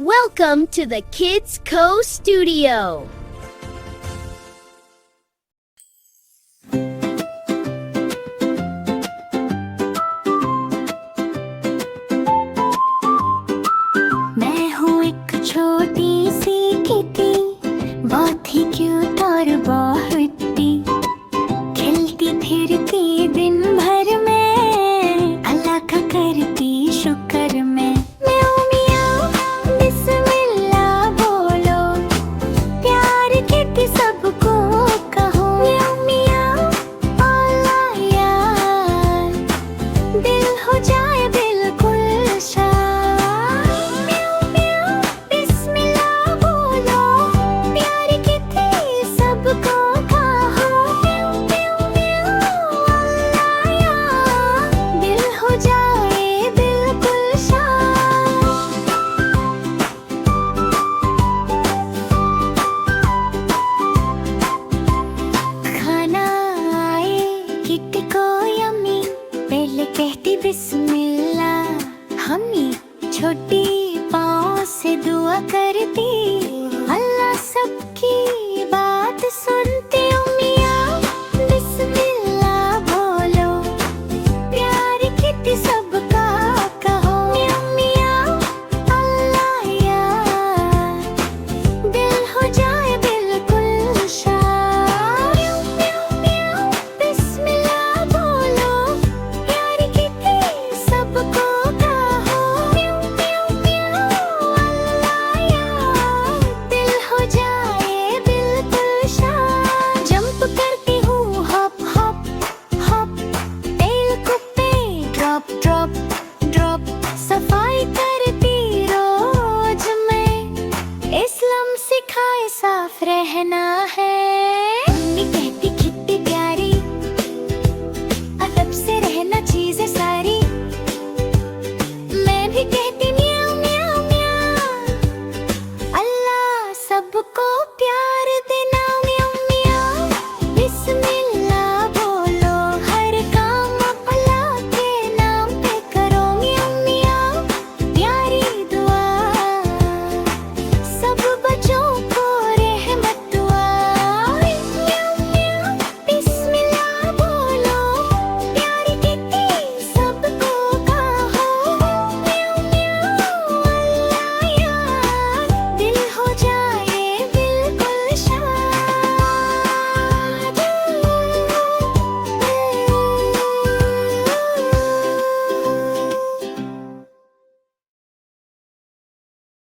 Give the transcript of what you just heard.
Welcome to the Kids Co Studio. मैं हूँ एक छोटी सी किटी, बहुत ही क्यूट और बहुती, खिलती फिरती दिन भर में, अल्लाह का करती शुक्र में। म्याऊ म्याऊ बिस्मिल्लाह बोलो, प्यार किटी सबको कहो। म्याऊ म्याऊ अल्लाह यार, दिल हो जाए बिल्कुल शाद। म्याऊ म्याऊ बिस्मिल्लाह बोलो, प्यार किटी सबको कहो। म्याऊ म्याऊ म्याऊ अल्लाह यार, दिल हो जाए बिल्कुल शाद। खाना आए किटी को यम्मी, पहले कहती बिस्मिल्लाह हम्मी, छोटी पाँव से दुआ करती, अल्लाह सबकी बात सुनती। मियाँ बिस्मिल्लाह बोलो, प्यार किटी सबका कहो। म्याऊ म्याऊ अल्लाह यार, दिल हो जाए बिल्कुल शाद। म्याऊ म्याऊ म्याऊ बिस्मिल्लाह बोलो, प्यार किटी सबको कहो। म्याऊ म्याऊ म्याऊ अल्लाह यार, दिल हो जाए बिल्कुल शाद। जंप करती हूँ हॉप हॉप हॉप, तेल कुप्पे ड्रॉप ड्रॉप ड्रॉप, सफाई करती रोज में, इस्लाम सिखाए साफ रहना है।